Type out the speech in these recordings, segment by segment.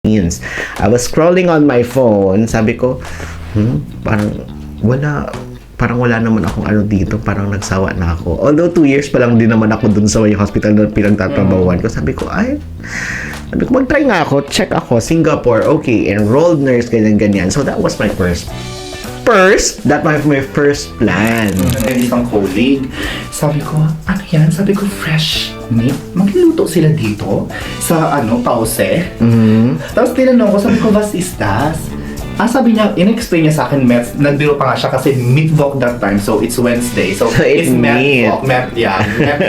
Philippines. I was scrolling on my phone, sabi ko, parang wala naman akong ano dito, parang nagsawa na ako. Although 2 years pa lang din naman ako dun sa may hospital na pinagtatrabahuan ko, sabi ko, mag-try nga ako, check ako, Singapore, okay, enrolled nurse, ganyan. So that was my first plan. Isang colleague, sabi ko, ano yan? Sabi ko, fresh meat? Magluluto sila dito? Sa pause? Tapos tinanong ko, sabi ko, was is das? Sabi niya, in-explain niya sa akin, nagbiro pa nga siya kasi meat-vok that time, so it's Wednesday. So it's meat-vok, Met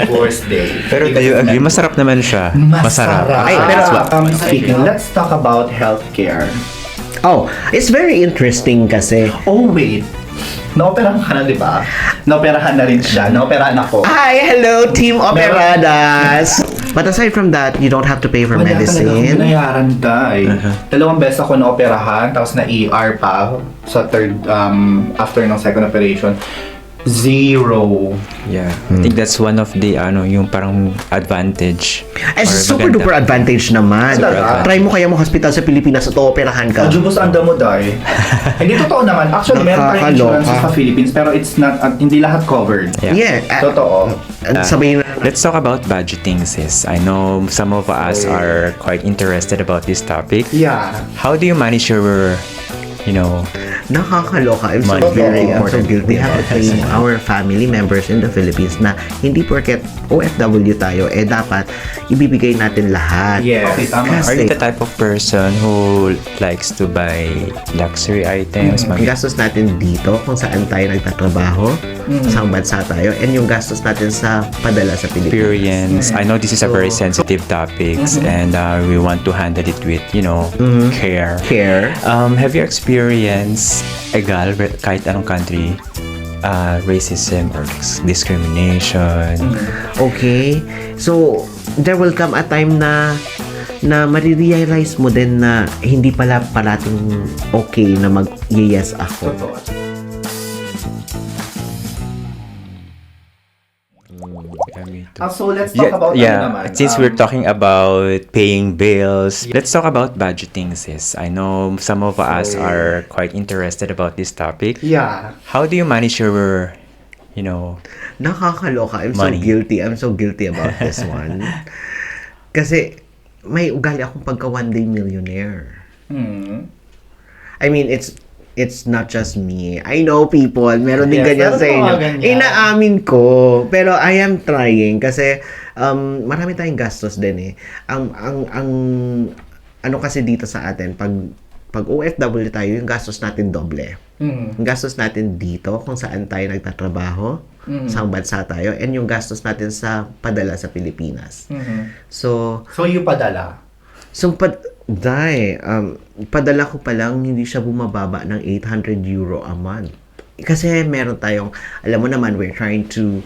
Thursday. Pero do you agree? Masarap naman siya. Masarap. Ay, Pero speaking, let's talk about healthcare. Oh, it's very interesting kasi. Oh, wait. Naoperahan ka na, di ba? Naoperahan na rin siya. Naoperahan ako. Hi, hello, Team Operadas! But aside from that, you don't have to pay for Wala talaga akong medicine. binayaran, Day. 2 beses ako na-operahan, tapos na-ER pa sa after ng second operation. 0. Yeah. I think that's one of the yung parang advantage. Ay, or super maganda. duper advantage naman. Super advantage. Try mo kaya mo hospital sa Pilipinas at operahan ka. Jubos anda mo, Day. Hindi totoo naman. Actually, meron tayong insurance sa Philippines, pero it's not, hindi lahat covered. Yeah. Totoo. Sabihin na, Let's talk about budgeting, sis. I know some of us are quite interested about this topic. Yeah. How do you manage your, nakakaloka. I'm so Money. I'm so guilty. We have to train our family members in the Philippines na hindi porket OFW tayo, dapat ibibigay natin lahat. Yes. Okay, tama. Are you the type of person who likes to buy luxury items? Ang gastos natin dito kung saan tayo nagtatrabaho, sa bansa tayo, and yung gastos natin sa padala sa Pilipinas. Experience. I know this is a very sensitive topics and we want to handle it with, care. Care. Have you experienced kahit anong country, racism or discrimination? Okay. So, there will come a time na marirealize mo din na hindi pala parating okay na mag-yes ako. So let's talk about naman. Since we're talking about paying bills, let's talk about budgeting, sis. I know some of us are quite interested about this topic. Yeah. How do you manage your, Nakakaloka. I'm money? so guilty. I'm so guilty about this one. Kasi may ugali akong pagka one-day millionaire. I mean, it's not just me. I know people, meron din ganyan sa inyo. Inaamin ko, pero I am trying kasi marami tayong gastos din eh. Ang ano kasi dito sa atin, pag OFW tayo, yung gastos natin doble. Yung gastos natin dito kung saan tayo nagtatrabaho, sa bansa tayo, and yung gastos natin sa padala sa Pilipinas. So you padala? So, padala ko pa lang, hindi siya bumababa ng 800 euro a month. Kasi meron tayong, alam mo naman, we're trying to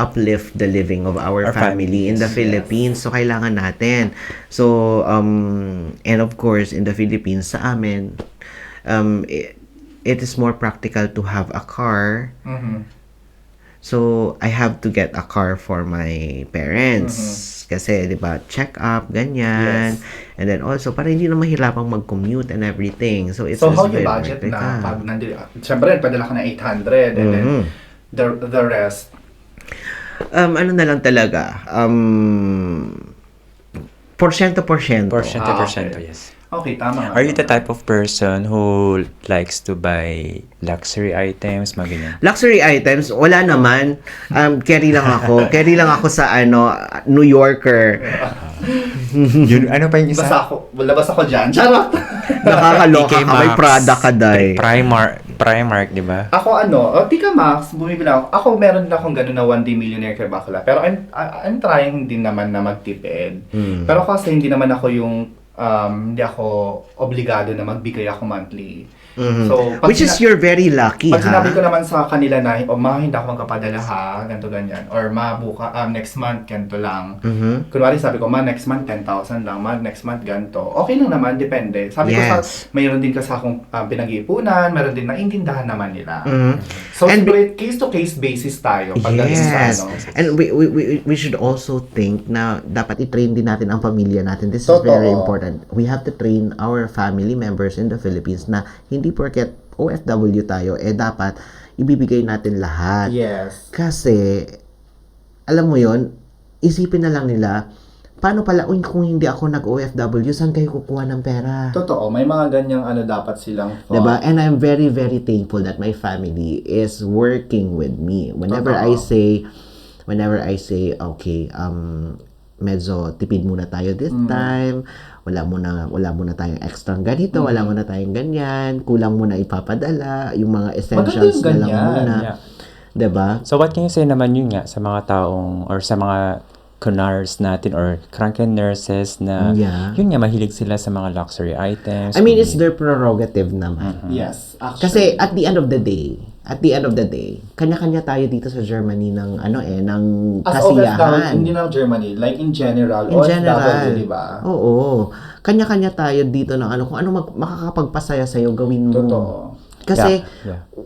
uplift the living of our family in the Philippines. So, kailangan natin. So, and of course, in the Philippines, sa amin, it is more practical to have a car. So, I have to get a car for my parents. Kasi, di ba, check-up, ganyan. Yes. And then also, para hindi na mahirapang mag-commute and everything. So, it's So how very you budget practical. na pag siyempre, padala ka na 800 and then the rest? Ano na lang talaga, porsyento-porsyento. Porsyento, Okay. yes. Okay, tama. Are you the type of person who likes to buy luxury items, mga ganyan? Luxury items, wala naman. Carry lang ako. Carry lang ako sa New Yorker. Yun, ano pa yung isa? Labas ako dyan. Charot! Nakakaloka TK ka. May Maxx, Prada ka, day. Primark, di ba? Ako Tika Max, bumibili ako. Ako meron din akong gano'n na one day millionaire kay bakla. Pero I'm trying din naman na magtipid. Pero kasi hindi naman ako yung hindi ako obligado na magbigay ako monthly. So, pag Which is you're very lucky, pag sinabi ko ha? naman sa kanila na, hindi ako magkapadala ha, ganito ganyan. Or next month, ganito lang. Kunwari sabi ko, next month, 10,000 lang. Next month, ganito. Okay lang naman, depende. Sabi ko, mayroon din kasi akong pinag-iipunan, mayroon din naiintindahan naman nila. So, And case-to-case basis tayo. Pagdating Yes. sa And we should also think na dapat i-train din natin ang pamilya natin. This is very important. We have to train our family members in the Philippines na hindi porket OFW tayo, dapat ibibigay natin lahat. Yes. Kasi, alam mo yon, isipin na lang nila, paano pala, kung hindi ako nag-OFW, saan kayo kukuha ng pera? Totoo, may mga ganyang dapat silang thought. Diba? And I'm very, very thankful that my family is working with me. Whenever I say, okay, medyo tipid muna tayo this time, wala muna tayong extra ganito, wala muna tayong ganyan, kulang muna ipapadala, yung mga essentials na lang muna. Yeah. Diba? So what can you say naman yun nga sa mga taong or sa mga kunars natin or cranky nurses na yun nga mahilig sila sa mga luxury items? I mean, it's their prerogative naman. Yes, actually. Kasi at the end of the day, kanya-kanya tayo dito sa Germany ng ng as kasiyahan. hindi lang Germany, like in general, di ba? Oo. Kanya-kanya tayo dito ng kung ano makakapagpasaya sa'yo, gawin mo. Totoo. Kasi,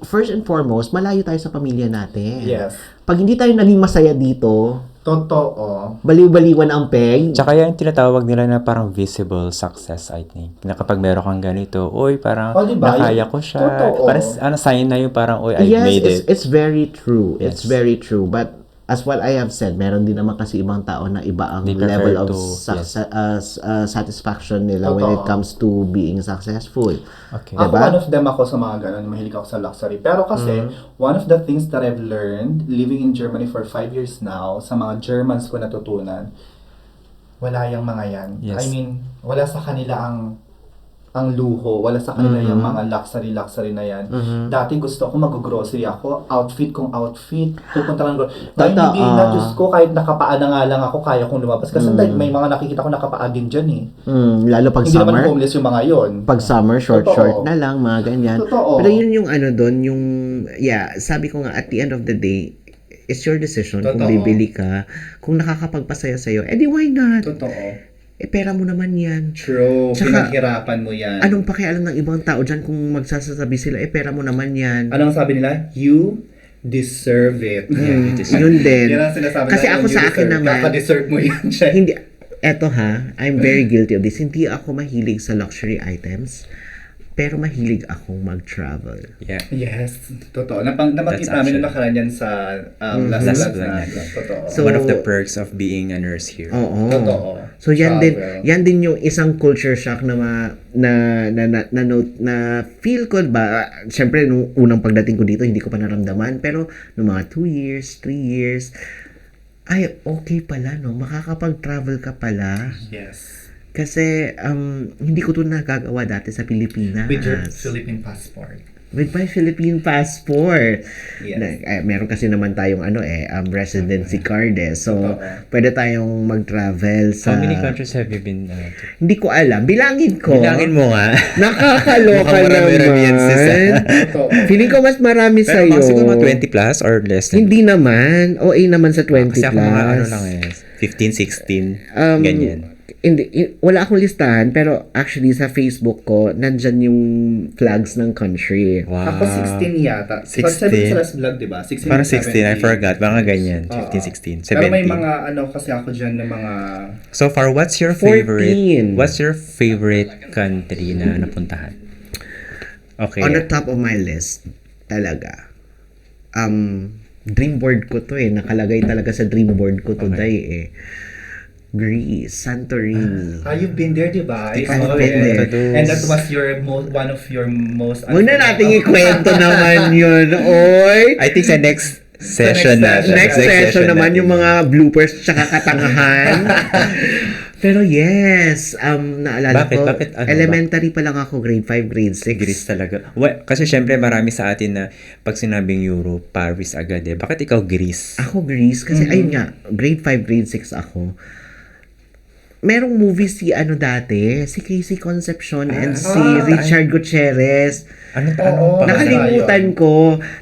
first and foremost, malayo tayo sa pamilya natin. Yes. Pag hindi tayo naging masaya dito, Totoo. baliw-baliwan ang peg. Tsaka yan tinatawag nila na parang visible success, I think. Na kapag meron kang ganito, parang diba? nakaya ko siya. Totoo. Parang sign na yung parang, I made it. It's very true. Yes. It's very true. But, as what I have said, meron din naman kasi ibang tao na iba ang They level prefer of satisfaction nila when it comes to being successful. Okay. Ako, Diba? one of them ako sa mga ganun, mahilig ako sa luxury. Pero kasi, one of the things that I've learned, living in Germany for 5 years now, sa mga Germans ko natutunan, wala yung mga yan. Yes. I mean, wala sa kanila ang luho, wala sa kanila yung mga luxury na yan. Dati gusto ko mag-grocery ako, outfit, pupunta lang dahil hindi na, Diyos ko, kahit nakapaa na nga lang ako, kaya kong lumabas. Kasi may mga nakikita ko nakapaa din dyan eh. Lalo pag Hindi summer. naman homeless yung mga yon. Pag summer, short na lang, mga ganyan. Totoo. Pero yun yung doon, yung, sabi ko nga, at the end of the day, it's your decision kung bibili ka, kung nakakapagpasaya sa'yo, di why not? Totoo. Pera mo naman yan. True. Tsaka, pinaghirapan mo yan. Anong pakialam ng ibang tao dyan kung magsasabi sila, pera mo naman yan. Anong sabi nila? You deserve it. Yun din. Yan ang sinasabi Kasi natin, ako sa akin naman, kaka-deserve mo yan siya. hindi, eto I'm very guilty of this. Hindi ako mahilig sa luxury items, pero mahilig akong mag-travel. Yeah. Yes, totoo. Nabanggit That's namin actually- nakaraan yan sa last vlog na. natin. Totoo. So, One of the perks of being a nurse here. Oo. Totoo. So yan Travel. din yung isang culture shock na feel ko ba, syempre nung unang pagdating ko dito hindi ko pa naramdaman, pero nung mga 2 years, 3 years, ay okay pala no, makakapag-travel ka pala. Yes. Kasi hindi ko to nagagawa dati sa Pilipinas. With your Philippine passport. With my Philippine passport. Yes. Meron kasi naman tayong residency card eh. So, pwede tayong mag-travel sa... How many countries have you been to? Hindi ko alam. Bilangin ko. Bilangin mo nga. Nakakaloka Mukhang marami-rami yan, sis. naman. Feeling ko mas marami Pero sa'yo. mga siguro mga 20 plus or less than? Hindi naman. OA naman sa 20 Kasi plus. ako mga lang 15, 16, ganyan. Wala akong listahan, pero actually sa Facebook ko, nandyan yung flags ng country. Wow. Ako 16 yata. 16. Sabi ko sa last vlog, di ba? 16 Parang 17. 16, I forgot. Mga ganyan. 15, 16, 17. Pero may mga kasi ako dyan ng mga... So far, what's your 14. favorite country na napuntahan? Okay. On the top of my list, talaga. Dream board ko to Nakalagay talaga sa dream board ko today Greece, Santorini. You've been there, di ba? I I've saw been it. there. And that was one of your most... Huwag na natin ikwento naman yun, oy! I think sa next session na. Next session naman yung mga bloopers tsaka katangahan. Pero yes, naalala ko, Bakit? Ano elementary pa lang ako, grade 5, grade 6. Greece talaga. Kasi syempre marami sa atin na pag sinabing Europe, Paris agad Bakit ikaw Greece? Ako Greece, kasi ayun nga, grade 5, grade 6 ako. merong movie si ano dati, si Casey Concepcion and si Ah, Richard Gutierrez. Anong Oo, pangalan? Nakalimutan ko.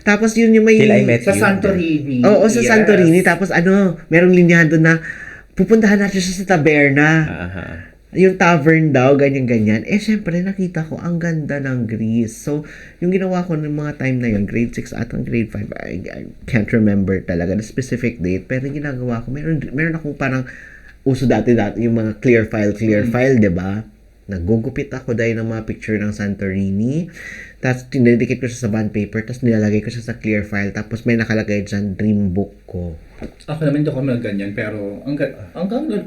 Tapos yun yung may... Till I Met Sa You. Santorini. Oo, sa Yes. Santorini. Tapos ano, merong linyahan doon na pupuntahan natin siya sa taberna. Aha. Yung tavern daw, ganyan-ganyan. Eh, syempre, nakita ko, ang ganda ng Greece. So, yung ginawa ko ng mga time na yun, grade 6 at grade 5, I can't remember talaga the specific date. Pero yung ginagawa ko, meron akong parang uso dati yung mga clear file, di ba? Nagugupit ako dahil ng mga picture ng Santorini. Tapos, tinidikit ko siya sa bond paper. Tapos, nilalagay ko siya sa clear file. Tapos, may nakalagay dyan, dream book ko. Ako naman hindi ako ganyan, pero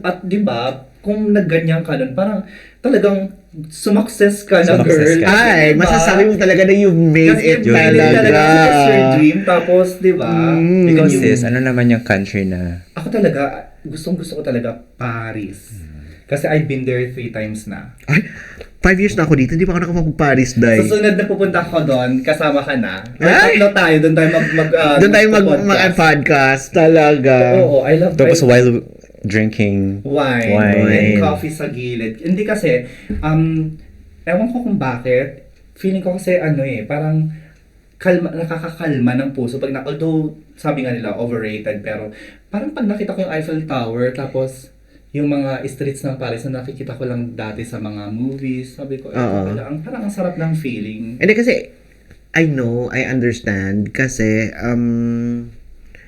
at di ba, kung nagganyan ka nun, parang talagang sumakses ka na, Sumakses girl. ka. Ay, Diba? masasabi mo talaga na you've made Kasi it you made it talaga. That's your dream. Tapos, di ba? Ikaw, Yung- sis, ano naman yung country na... Ako talaga, gusto ko talaga Paris. Kasi I've been there 3 times na. Ay, 5 years na ako dito, hindi pa ako nakapag-Paris, Day. Sa sunod na pupunta ako doon, kasama ka na. Ay! Tatlo tayo, doon tayo Doon tayo mag-podcast. mag-podcast, talaga. Oo, I love Tapos while drinking wine. wine. And coffee sa gilid. Hindi kasi, ewan ko kung bakit, feeling ko kasi parang nakakakalma ng puso. Although, sabi nga nila, overrated, pero parang pag nakita ko yung Eiffel Tower, tapos yung mga streets ng Paris na nakikita ko lang dati sa mga movies, sabi ko, Oo. parang ang sarap ng feeling. Hindi kasi, I know, I understand, kasi,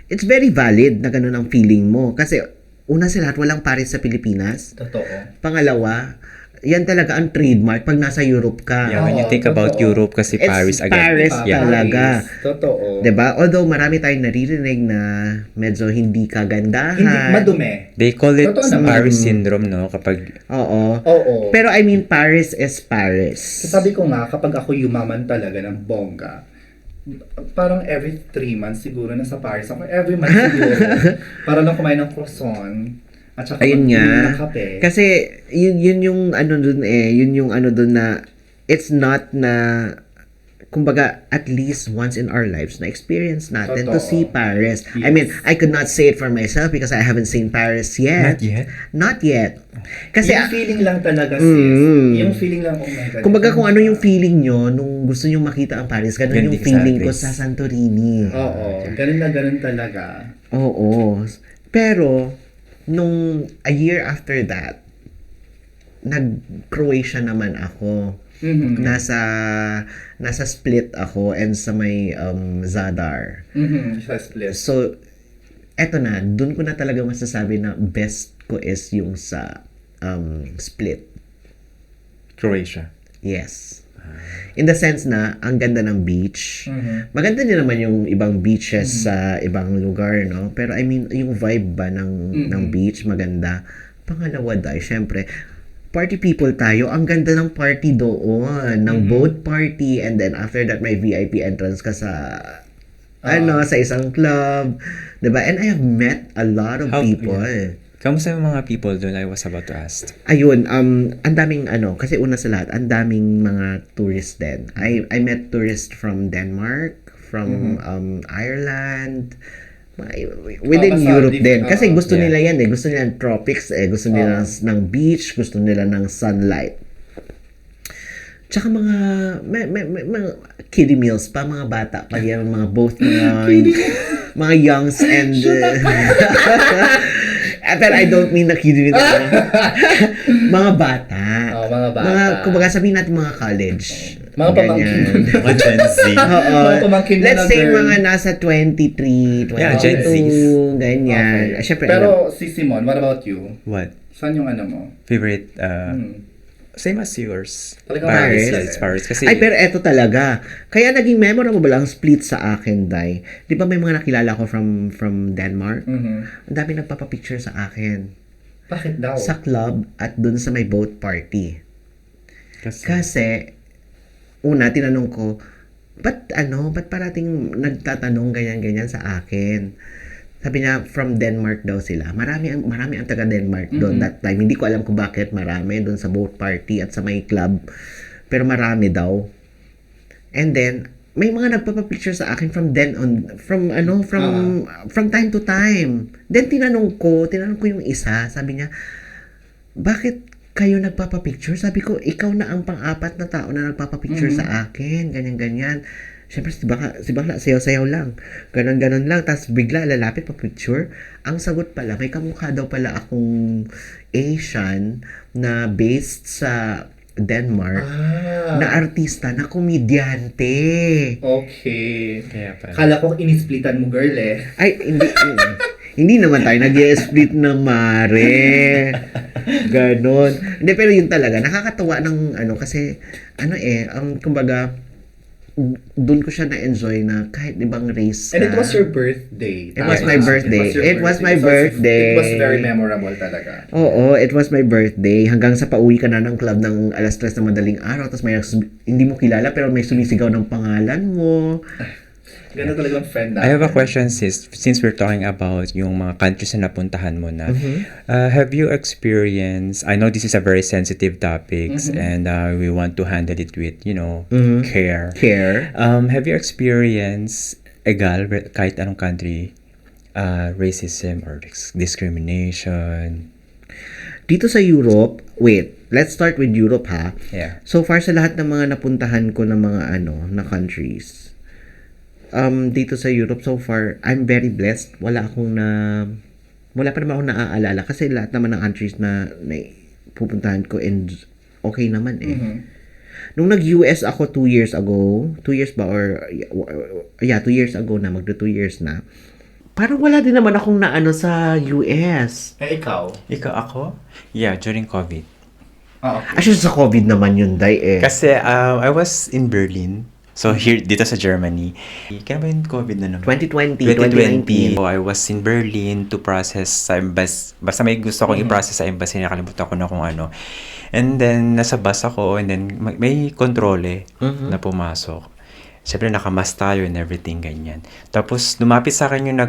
it's very valid na ganun ang feeling mo. Kasi, una sa lahat, walang Paris sa Pilipinas. Totoo. Pangalawa, yan talaga ang trademark pag nasa Europe ka. Yeah, when you Oo, think about totoo. Europe, kasi It's Paris agad. Paris Yeah. talaga. Totoo. 'Di ba? Although marami tayong naririnig na medyo hindi kagandahan. Hindi, madumi. They call it Totoo naman. Paris syndrome, no? Kapag Oo. Oo. Pero I mean, Paris is Paris. Sabi ko nga, kapag ako yumaman talaga ng bongga, parang every 3 months siguro nasa Paris ako. Every month siguro. Para lang kumain ng croissant. At saka Ayun nga. mag-inom ng kape. Kasi yun yung ano dun yun yung ano dun na it's not na kumbaga at least once in our lives na experience natin to Totoo. see Paris. I Yes. mean, I could not say it for myself because I haven't seen Paris yet. Not yet? Not yet. Kasi yung feeling lang talaga, sis. Yung feeling lang, oh my God. kumbaga kung ano yung feeling nyo nung gusto nyo makita ang Paris, ganun Ganun yung din sa feeling ko Greece. sa Santorini. Oo. Ganun talaga. Oo. Pero, nung a year after that, nag-Croatia naman ako. Mhm. Nasa Split ako and sa may Zadar. Sa split. So, eto na, dun ko na talaga masasabi na best ko is yung sa Split. Croatia. Yes. In the sense na, ang ganda ng beach. Mhm. Maganda din naman yung ibang beaches sa ibang lugar, no? Pero I mean, yung vibe ba ng beach, maganda. Pangalawa dahil, syempre, party people tayo. Ang ganda ng party doon. Ng boat party. And then, after that, may VIP entrance ka sa sa isang club. Diba? And I have met a lot of How- people. Kamusta yung mga people doon? I was about to ask. Ayun, ang daming kasi una sa lahat, ang daming mga tourists din. I met tourists from Denmark, from Ireland, within basta Europe din. Kasi gusto yeah. nila yan gusto nila ng tropics gusto nila ng beach, gusto nila ng sunlight. Tsaka mga kiddie meals pa, mga bata pa yan, mga both mga youngs and pero I don't mean na kiddie meals. Mga bata. Oh, mga bata. Kumbaga sabihin natin mga college. Mga pamangkin. Ganyan. Mga Gen Z. Oo. Mga pamangkin mo Let's na, say girl. mga nasa 23, 22, Yeah, Gen Zs. ganyan. Okay. Siyempre, Pero si Simon, what about you? What? Saan yung ano mo? Favorite, same as yours. Talagang Paris. Paris. It's Paris. Kasi, ay, pero eto talaga. Kaya naging memorable ang Split sa akin, Day. Di ba may mga nakilala ko from Denmark? Mhm. Ang dami nagpapapicture sa akin. Bakit daw? Sa club at dun sa may boat party. Kasi, una, tinanong ko, ba't parating nagtatanong ganyan-ganyan sa akin? Sabi niya, from Denmark daw sila. Marami ang taga-Denmark doon that time. Hindi ko alam kung bakit marami doon sa boat party at sa may club. Pero marami daw. And then, may mga nagpapapicture sa akin from time to time. Then tinanong ko yung isa, sabi niya, bakit kayo nagpapapicture? Sabi ko, ikaw na ang pang-apat na tao na nagpapapicture sa akin. Ganyan-ganyan. Siyempre, si bakla, sayaw-sayaw lang. Ganon-ganon lang. Tapos bigla, lalapit pa picture. Ang sagot pala, may kamukha daw pala akong Asian na based sa Denmark na artista, na komedyante. Okay. Kaya pala. Kala ko inisplitan mo, girl eh. Ay, hindi. Hindi naman tayo nag-split na mare. Ganon. Hindi, pero yun talaga. Nakakatawa ng kasi, kumbaga, doon ko siya na-enjoy na kahit ibang race And ka. it was your birthday. It was my birthday. It was my So, birthday. It was very memorable talaga. Oo, it was my birthday. Hanggang sa pauwi ka na ng club ng alas 3 ng madaling araw, tapos may hindi mo kilala pero may sumisigaw ng pangalan mo. Ganda talagang friend I have a natin. question, sis. Since we're talking about yung mga countries na napuntahan mo na, have you experienced, I know this is a very sensitive topics and we want to handle it with, care. Care. Have you experienced, kahit anong country, racism or discrimination? Dito sa Europe, wait, let's start with Europe ha. Yeah. So far sa lahat ng mga napuntahan ko ng mga na countries, dito sa Europe so far, I'm very blessed. Wala pa naman akong naaalala kasi lahat naman ng countries na pupuntahan ko and okay naman eh. Nung nag-US ako 2 years ago, 2 years ba or 2 years ago na, magdo 2 years na. Parang wala din naman akong naano sa US. Eh, ikaw? Ikaw ako? Yeah, during COVID. Okay. Actually sa COVID naman yun, Day eh. Kasi I was in Berlin. So here, dito sa Germany. Kaya ba yung COVID na naman? 2020. 2020. So, I was in Berlin to process sa embassy. Basta may gusto akong i-process sa embassy. Nakalimutan ko na kung ano. And then, nasa bus ako. And then, may kontrole na pumasok. Siyempre, nakamas tayo and everything, ganyan. Tapos, lumapit sa akin yung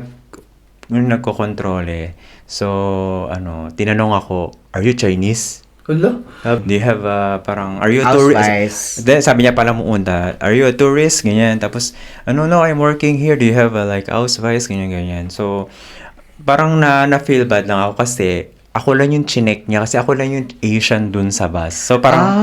nagko-kontrole. So, tinanong ako, are you Chinese? Hello? Do you have are you a Housewives. tourist? Then sabi niya pala mo unta, are you a tourist? Ganyan. Tapos, no, I'm working here. Do you have housewives? Ganyan. So, parang na-feel bad lang ako kasi ako lang yung chinek niya kasi ako lang yung Asian dun sa bus. So, parang,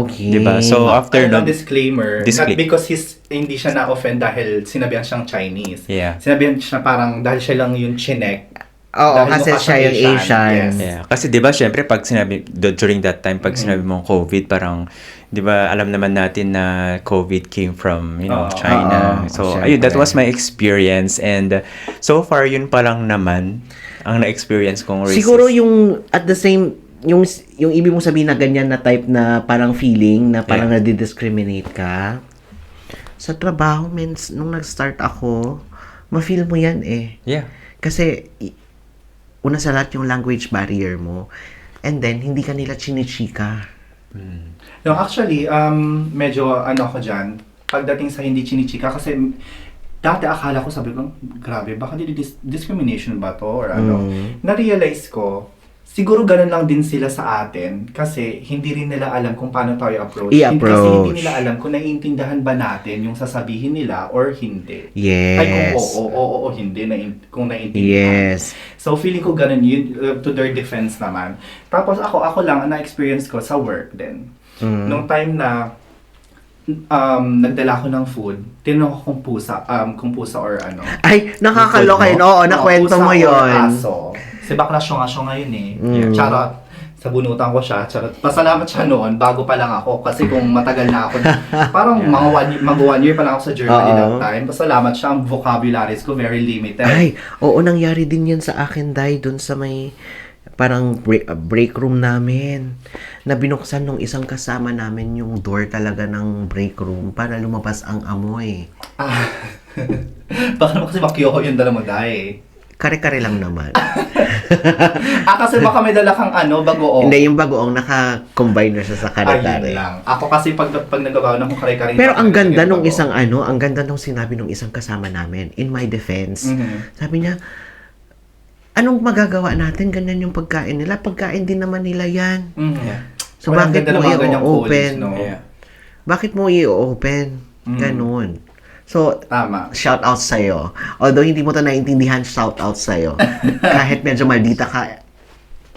okay. diba? So, after Ano, nun, disclaimer, not because hindi siya na-offend dahil sinabihan siyang Chinese. Yeah. Sinabihan siya parang dahil siya lang yung chinek. Oo, Dahil kasi mukha siya yung siyang Asian. Yes. yeah. Kasi 'di ba syempre pag sinabi during that time pag sinabi mong COVID parang 'di ba alam naman natin na COVID came from China. So ayun, that was my experience and so far yun pa lang naman ang na-experience kong racism. Siguro yung at the same yung ibig mong sabihin na ganyan na type na parang feeling na parang nadi-discriminate ka sa trabaho nung nag-start ako, ma-feel mo yan eh. Yeah. Kasi una sa lahat yung language barrier mo. And then, hindi ka nila chinichika. No, actually, medyo ako dyan, pagdating sa hindi chinichika, kasi dati akala ko, sabi ko, grabe, baka discrimination ba to? Or na-realize ko, siguro ganun lang din sila sa atin kasi hindi rin nila alam kung paano tayo approach. Kasi hindi nila alam kung naiintindihan ba natin yung sasabihin nila or hindi. Yes. Ay kung oo, hindi, kung naiintindihan. Yes. So feeling ko ganun yun, to their defense naman. Tapos ako lang, na-experience ko sa work din. Nung time na nagdala ko ng food, tinanong ko kung pusa or ano. Ay, nakakaloka yun. Oo, nakwento mo Pusa or yun. aso. Si bakla siya ngayon eh. Charot. Sabunutan ko siya. Charot. Pasalamat siya noon, bago pa lang ako. Kasi kung matagal na ako, parang mag 1 year pa lang ako sa Germany that time. Pasalamat siya, ang vocabularies ko very limited. Ay, oo, nangyari din yan sa akin, Day, dun sa may parang break room namin. Na binuksan nung isang kasama namin yung door talaga ng break room para lumabas ang amoy. Baka naman kasi makyoho yung dala mo, Day. Kare-kare lang naman. Kasi baka may dala kang bagoong. Hindi, yung bagoong naka-combine na siya sa kare-kare. Ayun lang. Ako kasi pag nagawa ng kare-kare. Pero ang ganda nung ang ganda nung sinabi nung isang kasama namin, in my defense, sabi niya, anong magagawa natin? Ganyan yung pagkain nila. Pagkain din naman nila yan. Yeah. So, bakit mo i-open? No? Yeah. Bakit mo i-open? Ganun. So, Tama. shout out sa'yo. Although hindi mo to naintindihan, shout out sa'yo. Kahit medyo maldita ka,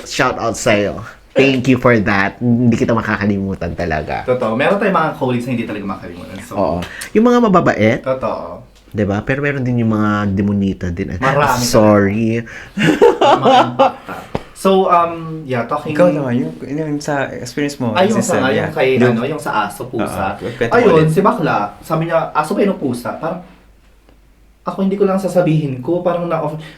shout out sa'yo. Thank you for that. Hindi kita makakalimutan talaga. Totoo. Meron tayong mga colleagues na hindi talaga makalimutan. So, Oo. Yung mga mababait, totoo. 'di ba? Pero meron din yung mga demonita din. Marami Sorry. Mga impacta. So, yeah, talking... Ikaw naman, yung sa experience mo. Ay, yung sister, sa, yeah. yung kay, Yung- yung sa aso, pusa. kwento mo Ayun, ulit. si Bakla, sabi niya, aso ba yun o pusa? Parang, ako hindi ko lang sasabihin ko, parang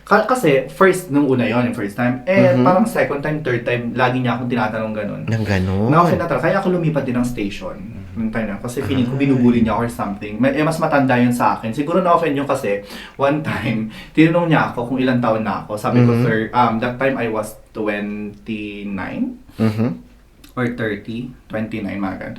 kasi first, nung una yon yung first time, parang second time, third time, lagi niya akong tinatanong ganun. Nang ganon. Na-offend na talaga. Kaya ako lumipat din ng station. Nung time na. Kasi feeling ko binubuli niya ako or something. Mas matanda yun sa akin. Siguro na-offend yun kasi one time, tinanong niya ako kung ilang taon na ako. Sabi ko, that time I was 29 or 30. 29, mga ganun,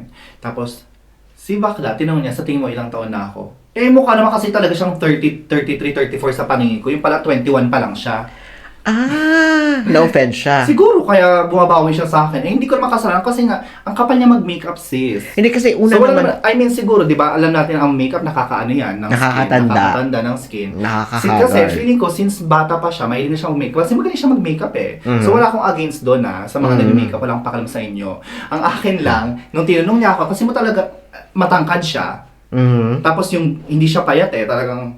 29. Tapos, si Bakla, tinanong niya, sa tingin mo ilang taon na ako? Mukha naman kasi talaga siyang 30, 33, 34 sa paningin ko. Yung pala 21 pa lang siya. Na-offend siya. Siguro kaya bumabawi siya sa akin. Hindi ko naman kasalanan kasi nga, ang kapal niya mag-makeup, sis. Hindi kasi una So, wala naman, naman, I mean, siguro, di ba, alam natin ang makeup nakakaano yan, ng Nakakatanda. skin, nakakatanda ng skin. Nakakahagal. Kasi feeling ko, since bata pa siya, mahilig na siya mag-makeup. Kasi magaling siya mag-makeup eh. So, wala akong against doon sa mga nag-makeup, wala akong pakalam sa inyo. Ang akin lang, nung tinanong niya ako, kasi mo talaga matangkad siya, tapos yung hindi siya payat talagang,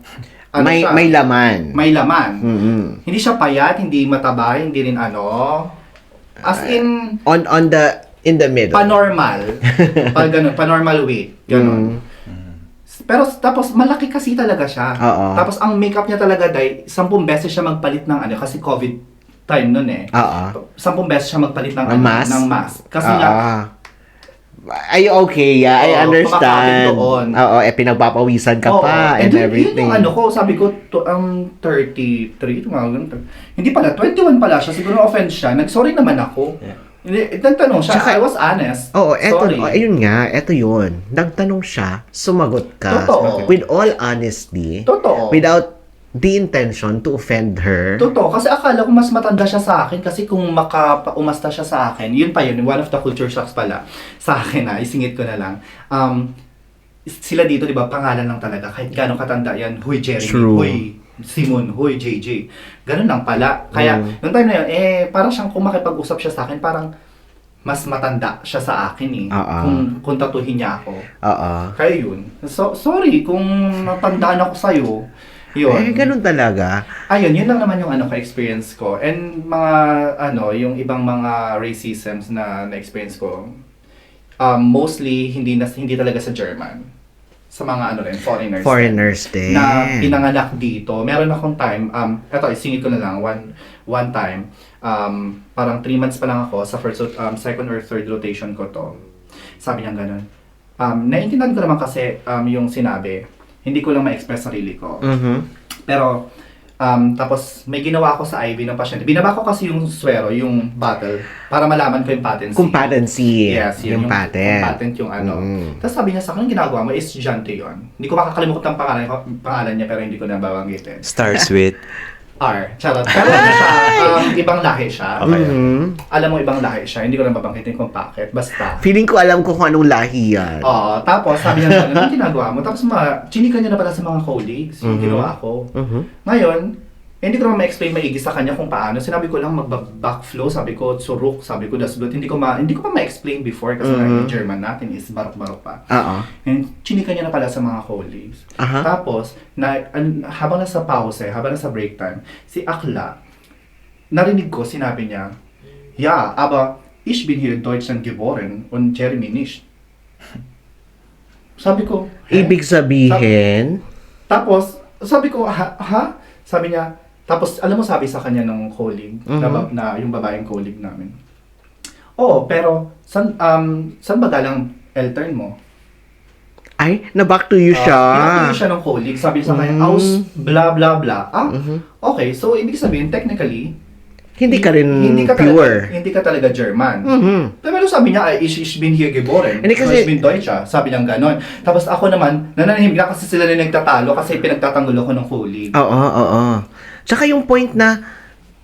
may laman. may laman. Mm-hmm. Hindi siya payat, hindi mataba, hindi rin as in, In the middle. panormal. Pag ganun, panormal weight. Ganun. Pero tapos malaki kasi talaga siya. Oo. Tapos ang makeup niya talaga 10 beses siya magpalit ng kasi COVID time nun eh. Oo. 10 beses siya magpalit ng mask? ng mask. Kasi nga Ay, okay, yeah, I Oo, understand. kumakapit doon. Oo, pinagpapawisan ka pa and yun, everything. Yun yung ko, sabi ko, 33, mga ganun. Hindi pala, 21 pala siya, siguro offend siya. Nag-sorry naman ako. Hindi, nagtanong siya, I was honest. Oo, eto, Sorry. ayun nga, eto yun. Nagtanong siya, sumagot ka. Totoo. With all honesty. Totoo. Without the intention to offend her. Totoo, kasi akala ko mas matanda siya sa akin kasi kung makapaumasta siya sa akin, yun pa yun, one of the culture shocks pala sa akin isingit ko na lang. Sila dito, di ba, pangalan lang talaga, kahit gano'ng katanda yan, huy Jeremy, True. huy Simon, huy JJ, ganun lang pala. Kaya, nung time na yun, parang siyang kung makipag-usap siya sa akin, parang mas matanda siya sa akin kung tatuhin niya ako. Kaya yun. So, sorry kung natandaan ako sa'yo. Yun. Ganun talaga. Ayun, yun lang naman yung ka-experience ko. And mga, yung ibang mga racisms na na-experience ko, mostly, hindi talaga sa German. Sa mga, foreigners. Foreigners din. Na pinanganak dito. Meron akong time, eto, isingit ko na lang, one time, parang 3 months pa lang ako, sa second or third rotation ko to. Sabi niya ganun. Naiintindihan ko naman kasi yung sinabi, hindi ko lang ma-express sarili ko. Pero, tapos may ginawa ko sa IV ng pasyente. Binaba ko kasi yung swero, yung bottle, para malaman ko yung patency. Kung patency. Yes, yun, yung patent. Yung patent yung Tapos sabi niya sa akin, yung ginagawa mo, estudyante yun. Hindi ko makakalimutan ang pangalan niya, pero hindi ko na babanggitin. Starts with R. Charot. Pero siya, ibang lahi siya. Okay. Alam mo, ibang lahi siya. Hindi ko na babanggitin kung bakit. Basta. Feeling ko alam ko kung anong lahi yan. Oo. Tapos, sabi niya, anong ginagawa mo? Tapos, chinika niya na pala sa mga colleagues. Yung ginawa ko. Ngayon, hindi ko naman ma-explain maigi sa kanya kung paano. Sinabi ko lang mag-backflow, sabi ko suruk, sabi ko dasbot. Hindi ko pa ma-explain before kasi yung German natin is barok-barok pa. And chinika niya na pala sa mga colleagues. Tapos, habang nasa pause, habang nasa break time, si Akla, narinig ko, sinabi niya, ja, aber ich bin hier in Deutschland geboren und Jeremy nicht. Sabi ko, Ibig sabihin, tapos, sabi ko, ha? Sabi niya, tapos, alam mo, sabi sa kanya ng colleague, na yung babaeng colleague namin. Oo, pero, san ba galang L-turn mo? ay, na-back to you siya. Pinatuloy siya ng colleague, sabi sa kanya, aus, blah, blah, blah. Okay, so, ibig sabihin, technically, Hindi ka rin Talaga, pure. hindi ka talaga German. Pero sabi niya, ich bin hier geboren. Hindi kasi, ich bin Deutscher. Sabi niya gano'n. Tapos ako naman, nananahimik na kasi sila rin nagtatalo kasi pinagtatanggol ako ng colleague. Oo. Tsaka yung point na,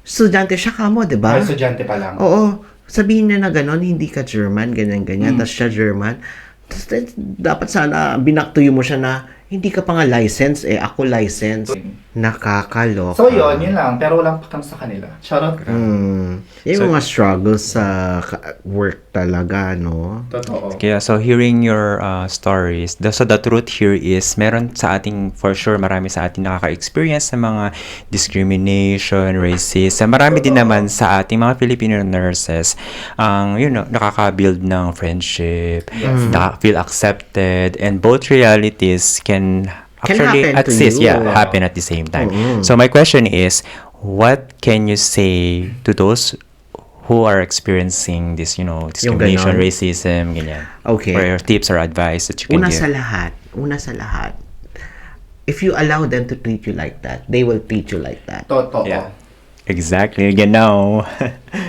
estudyante siya ka mo, di ba? Ay, estudyante pa lang. Oo. Sabihin niya na gano'n, hindi ka German, ganyan. Tapos siya German. Tapos dapat sana binaktuyo mo siya na, hindi ka pa nga license ako license. Nakakaloka. So yun lang. Pero walang pakam sa kanila. Charot. Yung So- mga struggles sa work talaga, no? Totoo. Kaya so hearing your stories, so the truth here is meron sa ating, for sure, marami sa ating nakaka-experience sa mga discrimination, racism. Marami din naman sa ating mga Filipino nurses ang nakaka-build ng friendship, feel accepted, and both realities can actually happen at to least you. happen at the same time. So my question is, what can you say to those who are experiencing this, discrimination, ganon? racism, ganyan? Okay. Or tips or advice that you can Una give? sa lahat, if you allow them to treat you like that, they will treat you like that. Totoo. Yeah. Exactly. Genau.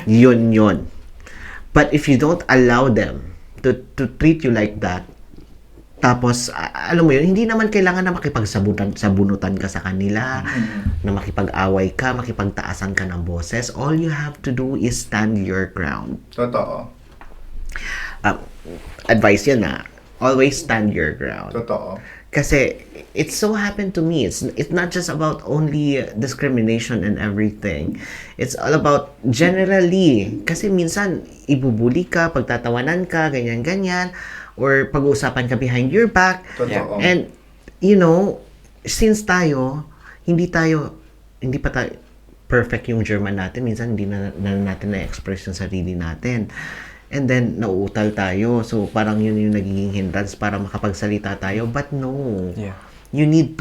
Yun. But if you don't allow them to treat you like that, tapos, alam mo yun, hindi naman kailangan na makipagsabunutan ka sa kanila, na makipag-away ka, makipagtaasan ka ng boses. All you have to do is stand your ground. Totoo. Advice yan na, always stand your ground. Totoo. Kasi, it so happened to me, it's not just about only discrimination and everything. It's all about generally. Kasi minsan, ibubuli ka, pagtatawanan ka, ganyan-ganyan, or pag-uusapan ka behind your back. Totoo. And, since hindi pa tayo perfect yung German natin, minsan hindi na natin na-express yung sarili natin. And then, nauutal tayo. So, parang yun yung nagiging hindrance para makapagsalita tayo. But no. Yeah. You need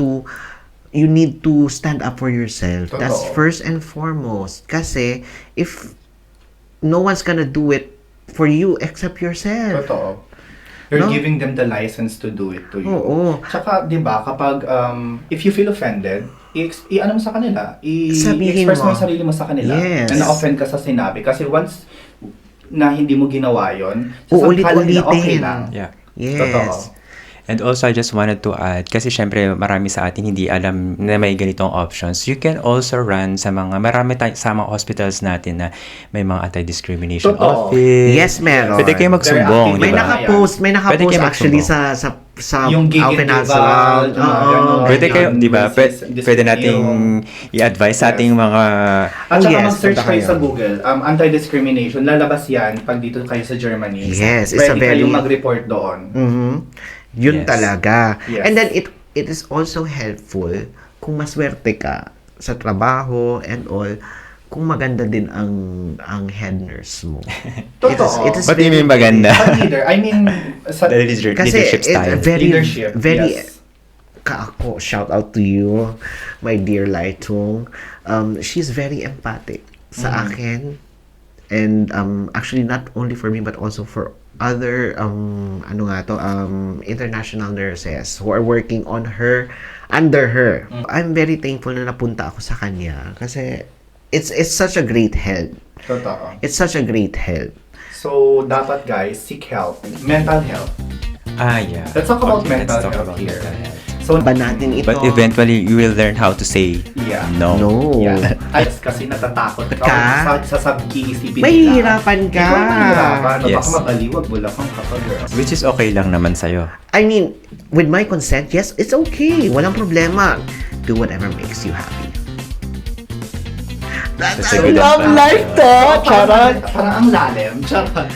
to stand up for yourself. Totoo. That's first and foremost. Kasi, if no one's gonna do it for you except yourself. Totoo. You're No? giving them the license to do it to you. Oo. Tsaka, di ba, kapag, if you feel offended, i-ano mo sa kanila, Sabihin i-express mo mo. yung sarili mo sa kanila. Yes. Na na-offend ka sa sinabi. Kasi once na hindi mo ginawa yun, Uulit-ulitin. okay lang. Yeah. Yes. Totoo. And also, I just wanted to add, kasi syempre marami sa atin hindi alam na may ganitong options. You can also run sa sa mga hospitals natin na may mga anti-discrimination Totoo. office. Yes, meron. Pwede kayo magsumbong, Very di May ba? active. may Pwede naka-post kayo actually magsumbong. sa Yung gig Alpha and National. Duval, yung mga ganon. Pwede kayo, di ba? Discrimination. Pwede nating i-advise sa Yes. ating mga... At saka yes, mag-search punta kayo kayo. sa Google, anti-discrimination, lalabas yan pag dito kayo sa Germany. Yes, it's Pwede a very- kayong mag-report doon. Yun Yes. talaga. Yes. And then it is also helpful kung maswerte ka sa trabaho and all, kung maganda din ang head nurse mo. Totoo. It is What do you very- mean maganda? Sa leader, I mean, sa The leadership Kasi style. very leadership, yes. Ako, shout out to you, my dear Laitung. She's very empathic sa akin. And actually not only for me but also for other international nurses who are working under her. I'm very thankful na napunta ako sa kanya kasi it's such a great help. Totoo. It's such a great help. So, dapat guys, seek help. Mental health. Yeah. Let's talk about Okay, mental let's talk health about here. mental health. So, Ba natin ito? But eventually, you will learn how to say yeah. no. No. Yeah. Ay, kasi natatakot ka. Ka? Sa sabi-iisipin nila. Mahihirapan ka. Ikaw mahihirapan. Yes. Baka mabaliwag mo lang kang kapag girl. Which is okay lang naman sa'yo. I mean, with my consent, yes, it's okay. Walang problema. Do whatever makes you happy. That's That's a good love advice. life to. Charot. Parang ang lalim. Charot.